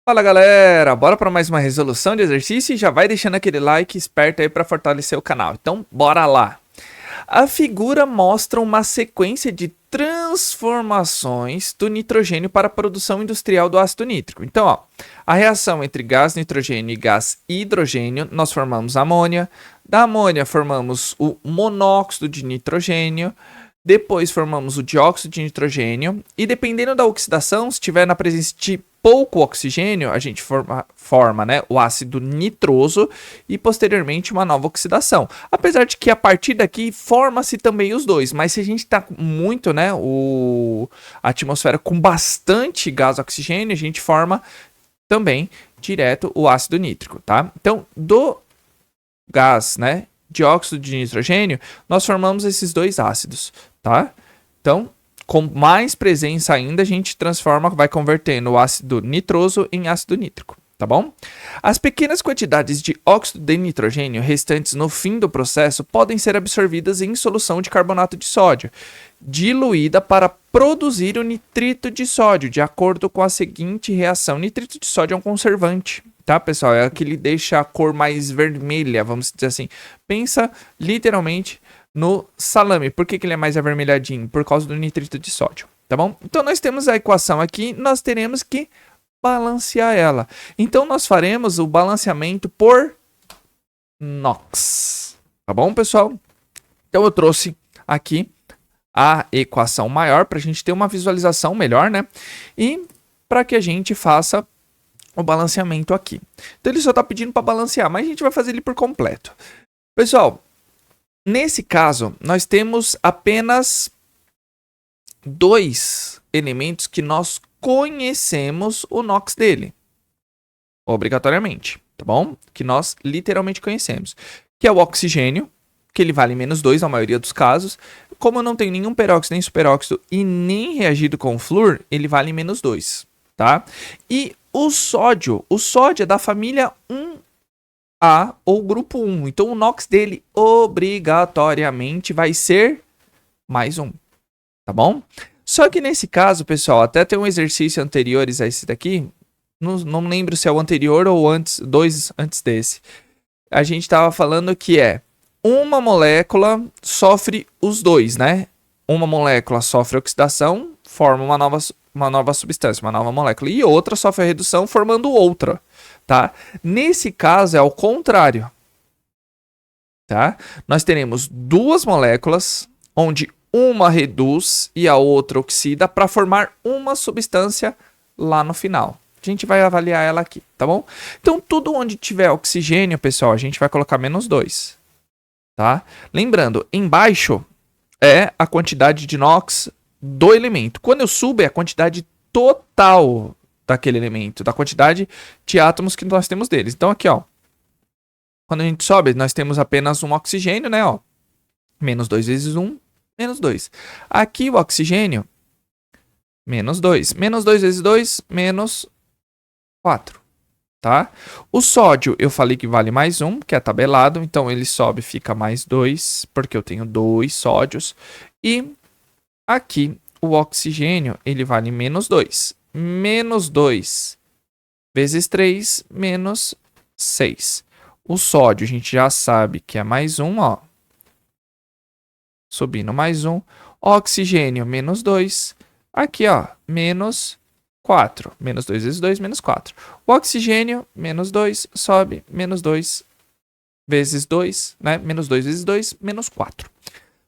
Fala galera, bora para mais uma resolução de exercício e já vai deixando aquele like esperto aí para fortalecer o canal. Então bora lá. A figura mostra uma sequência de transformações do nitrogênio para a produção industrial do ácido nítrico. Então, ó, a reação entre gás nitrogênio e gás hidrogênio, nós formamos amônia. Da amônia formamos o monóxido de nitrogênio. Depois formamos o dióxido de nitrogênio. E dependendo da oxidação, se tiver na presença de pouco oxigênio, a gente forma né, o ácido nitroso e posteriormente uma nova oxidação. Apesar de que a partir daqui forma-se também os dois, mas se a gente está muito, né, a atmosfera com bastante gás oxigênio, a gente forma também direto o ácido nítrico, tá? Então, do gás, né, dióxido de nitrogênio, nós formamos esses dois ácidos, tá? Então, com mais presença ainda, a gente transforma, vai convertendo o ácido nitroso em ácido nítrico, tá bom? As pequenas quantidades de óxido de nitrogênio restantes no fim do processo podem ser absorvidas em solução de carbonato de sódio, diluída para produzir o nitrito de sódio, de acordo com a seguinte reação. Nitrito de sódio é um conservante, tá, pessoal? É aquele que deixa a cor mais vermelha, vamos dizer assim. Pensa literalmente no salame. Por que ele é mais avermelhadinho? Por causa do nitrito de sódio, tá bom? Então nós temos a equação aqui, nós teremos que balancear ela. Então nós faremos o balanceamento por NOx, tá bom, pessoal? Então eu trouxe aqui a equação maior para a gente ter uma visualização melhor, né? E para que a gente faça o balanceamento aqui. Então ele só está pedindo para balancear, mas a gente vai fazer ele por completo. Pessoal, nesse caso, nós temos apenas dois elementos que nós conhecemos o NOx dele. Obrigatoriamente, tá bom? Que nós literalmente conhecemos. Que é o oxigênio, que ele vale -2 na maioria dos casos. Como eu não tenho nenhum peróxido, nem superóxido e nem reagido com o flúor, ele vale -2, tá? E o sódio é da família 1A ou grupo 1. Então o NOx dele obrigatoriamente vai ser +1, tá bom? Só que nesse caso, pessoal, até tem um exercício anteriores a esse daqui, não lembro se é o anterior ou dois antes desse. A gente estava falando que uma molécula sofre os dois, né? Uma molécula sofre oxidação, forma uma nova substância, uma nova molécula, e outra sofre a redução, formando outra, tá? Nesse caso é ao contrário, tá? Nós teremos duas moléculas, onde uma reduz e a outra oxida para formar uma substância lá no final. A gente vai avaliar ela aqui, tá bom? Então, tudo onde tiver oxigênio, pessoal, a gente vai colocar -2, tá? Lembrando, embaixo é a quantidade de NOx do elemento. Quando eu subo, é a quantidade total daquele elemento, da quantidade de átomos que nós temos deles. Então, aqui, ó, quando a gente sobe, nós temos apenas um oxigênio, né, ó, -2 vezes 1, -2. Aqui o oxigênio, -2. -2 vezes 2, -4, tá? O sódio, eu falei que vale +1, que é tabelado, então ele sobe, fica +2, porque eu tenho 2 sódios. E aqui, o oxigênio, ele vale -2. -2 vezes 3, -6. O sódio, a gente já sabe que é +1, ó. Subindo +1. Oxigênio, -2. Aqui, ó, -4. -2 vezes 2, -4. O oxigênio, -2, sobe, -2 vezes 2, né? -2 vezes 2, -4.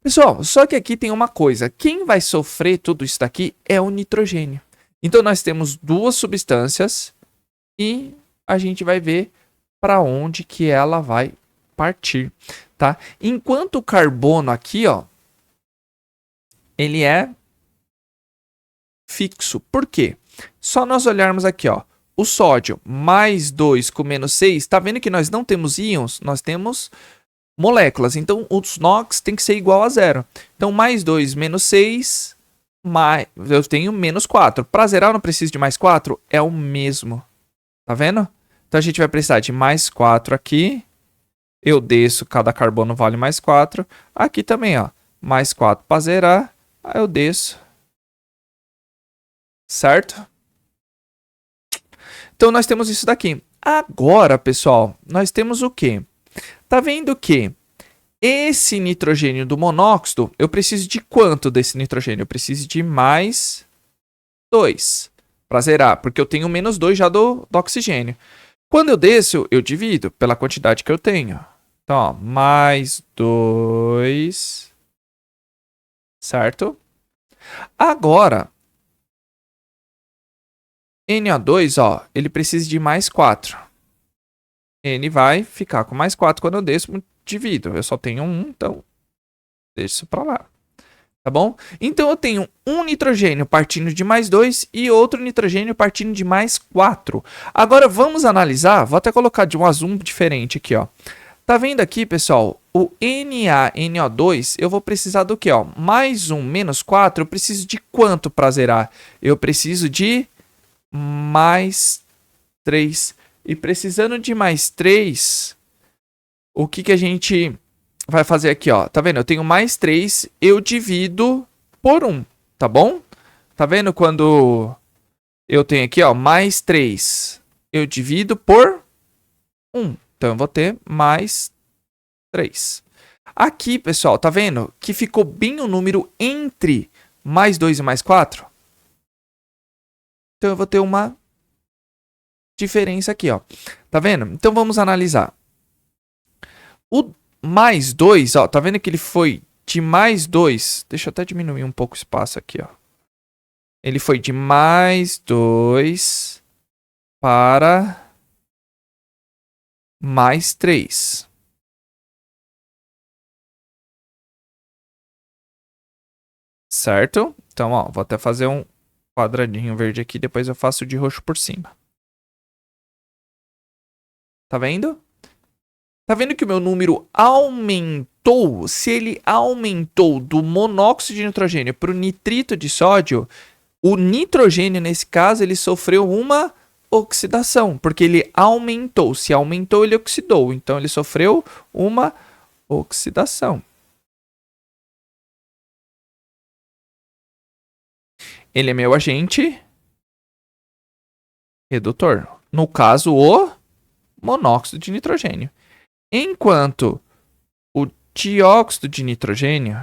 Pessoal, só que aqui tem uma coisa. Quem vai sofrer tudo isso daqui é o nitrogênio. Então, nós temos duas substâncias e a gente vai ver para onde que ela vai partir, tá? Enquanto o carbono aqui, ó, ele é fixo. Por quê? Só nós olharmos aqui, ó, o sódio +2 com -6, tá vendo que nós não temos íons? Nós temos moléculas. Então, os NOx tem que ser igual a 0. Então, +2 menos 6, eu tenho -4. Para zerar, eu não preciso de +4? É o mesmo. Tá vendo? Então, a gente vai precisar de +4 aqui. Eu desço, cada carbono vale +4. Aqui também, ó, +4 para zerar. Aí eu desço. Certo? Então, nós temos isso daqui. Agora, pessoal, nós temos o quê? Tá vendo que esse nitrogênio do monóxido, eu preciso de quanto desse nitrogênio? Eu preciso de mais 2 para zerar, porque eu tenho menos 2 já do oxigênio. Quando eu desço, eu divido pela quantidade que eu tenho. Então, ó, mais 2, certo? Agora, NO2, ó, ele precisa de mais 4. N vai ficar com mais 4 quando eu desço, divido. Eu só tenho 1, então deixa isso para lá. Tá bom? Então eu tenho um nitrogênio partindo de mais 2 e outro nitrogênio partindo de mais 4. Agora vamos analisar, vou até colocar de um azul diferente aqui, ó. Tá vendo aqui, pessoal? O NaNO2, eu vou precisar do quê, ó? Mais 1 menos 4, eu preciso de quanto para zerar? Eu preciso de mais 3. E precisando de mais 3, o que a gente vai fazer aqui, ó? Tá vendo? Eu tenho mais 3, eu divido por 1, tá bom? Tá vendo quando eu tenho aqui, ó, mais 3, eu divido por 1. Então, eu vou ter mais 3. Aqui, pessoal, tá vendo que ficou bem o número entre mais 2 e mais 4? Então, eu vou ter uma diferença aqui, ó. Tá vendo? Então, vamos analisar. O mais 2, ó, tá vendo que ele foi de mais 2? Deixa eu até diminuir um pouco o espaço aqui, ó. Ele foi de mais 2 para mais 3. Certo? Então, ó, vou até fazer um quadradinho verde aqui, depois eu faço de roxo por cima. Tá vendo? Tá vendo que o meu número aumentou? Se ele aumentou do monóxido de nitrogênio para o nitrito de sódio, o nitrogênio, nesse caso, ele sofreu uma oxidação, porque ele aumentou. Se aumentou, ele oxidou. Então, ele sofreu uma oxidação. Ele é meu agente redutor. No caso, o monóxido de nitrogênio. Enquanto o dióxido de nitrogênio,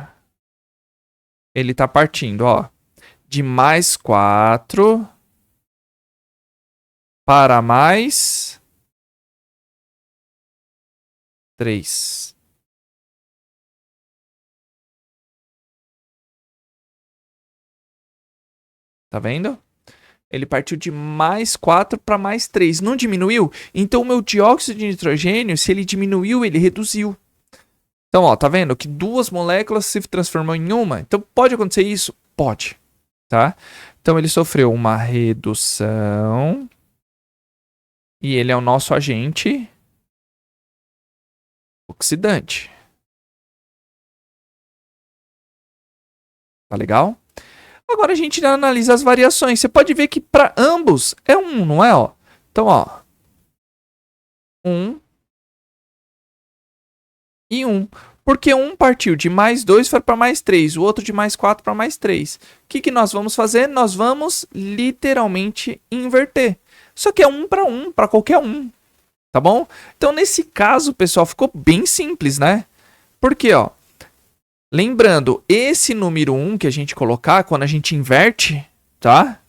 ele está partindo, ó, de mais 4 para mais 3. Tá vendo? Ele partiu de mais 4 para mais 3. Não diminuiu? Então, o meu dióxido de nitrogênio, se ele diminuiu, ele reduziu. Então, ó, tá vendo que duas moléculas se transformam em uma? Então, pode acontecer isso? Pode, tá? Então, ele sofreu uma redução e ele é o nosso agente oxidante. Tá legal? Agora a gente analisa as variações. Você pode ver que para ambos é 1, não é? Ó? Então, ó, 1 e 1. Porque um partiu de mais 2 foi para mais 3, o outro de mais 4 para mais 3. O que nós vamos fazer? Nós vamos literalmente inverter. Só que é 1 para qualquer um, tá bom? Então, nesse caso, pessoal, ficou bem simples, né? Porque, ó, lembrando, esse número 1 que a gente colocar, quando a gente inverte, tá?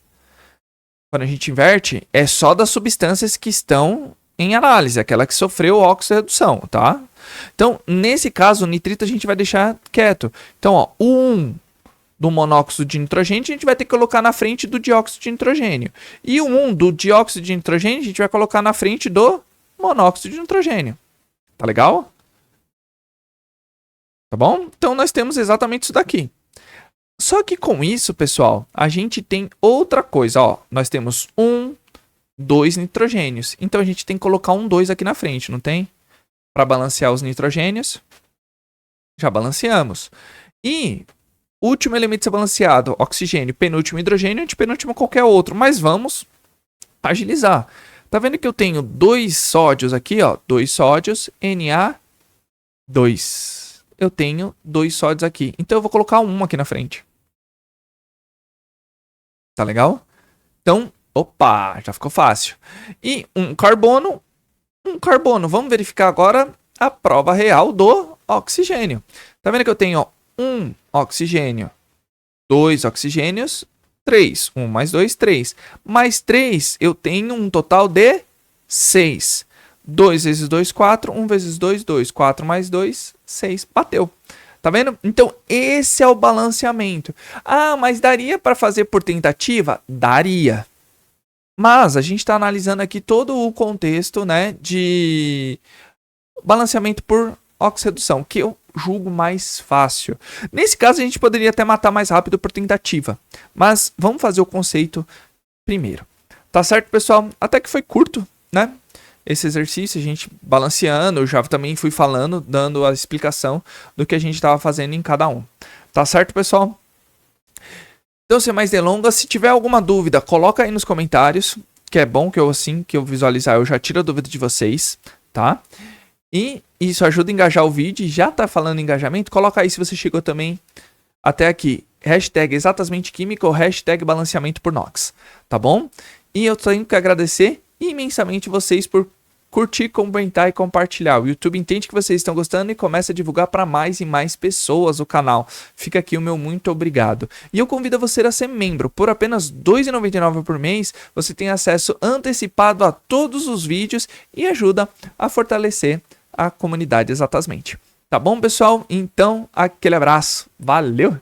Quando a gente inverte, é só das substâncias que estão em análise, aquela que sofreu oxirredução, tá? Então, nesse caso, o nitrito a gente vai deixar quieto. Então, ó, o 1 do monóxido de nitrogênio a gente vai ter que colocar na frente do dióxido de nitrogênio. E o 1 do dióxido de nitrogênio a gente vai colocar na frente do monóxido de nitrogênio. Tá legal? Tá bom? Então, nós temos exatamente isso daqui. Só que com isso, pessoal, a gente tem outra coisa. Ó, nós temos 2 nitrogênios. Então, a gente tem que colocar 2 aqui na frente, não tem? Para balancear os nitrogênios. Já balanceamos. E último elemento a ser balanceado, oxigênio, penúltimo hidrogênio, antepenúltimo qualquer outro. Mas vamos agilizar. Tá vendo que eu tenho 2 sódios aqui, ó? 2 sódios, Na2. Eu tenho 2 sódios aqui. Então, eu vou colocar 1 aqui na frente. Tá legal? Então, Opa, já ficou fácil. E um carbono. Vamos verificar agora a prova real do oxigênio. Tá vendo que eu tenho um oxigênio, 2 oxigênios, 3. 1 mais 2, 3. Mais 3, eu tenho um total de 6. 2 vezes 2, 4. 1 vezes 2, 2. 4 mais 2, 6. Bateu. Tá vendo? Então, esse é o balanceamento. Ah, mas daria para fazer por tentativa? Daria. Mas a gente está analisando aqui todo o contexto, né, de balanceamento por oxirredução, que eu julgo mais fácil. Nesse caso, a gente poderia até matar mais rápido por tentativa. Mas vamos fazer o conceito primeiro. Tá certo, pessoal? Até que foi curto, né? Esse exercício, a gente balanceando, eu já também fui falando, dando a explicação do que a gente estava fazendo em cada um. Tá certo, pessoal? Então, sem mais delongas, se tiver alguma dúvida, coloca aí nos comentários, que é bom que eu, assim que eu visualizar, eu já tiro a dúvida de vocês, tá? E isso ajuda a engajar o vídeo. Já tá falando em engajamento? Coloca aí se você chegou também até aqui. Hashtag exatamente química ou hashtag balanceamento por NOx, tá bom? E eu tenho que agradecer imensamente vocês por curtir, comentar e compartilhar. O YouTube entende que vocês estão gostando e começa a divulgar para mais e mais pessoas o canal. Fica aqui o meu muito obrigado. E eu convido você a ser membro. Por apenas R$ 2,99 por mês, você tem acesso antecipado a todos os vídeos e ajuda a fortalecer a comunidade exatamente. Tá bom, pessoal? Então, aquele abraço. Valeu!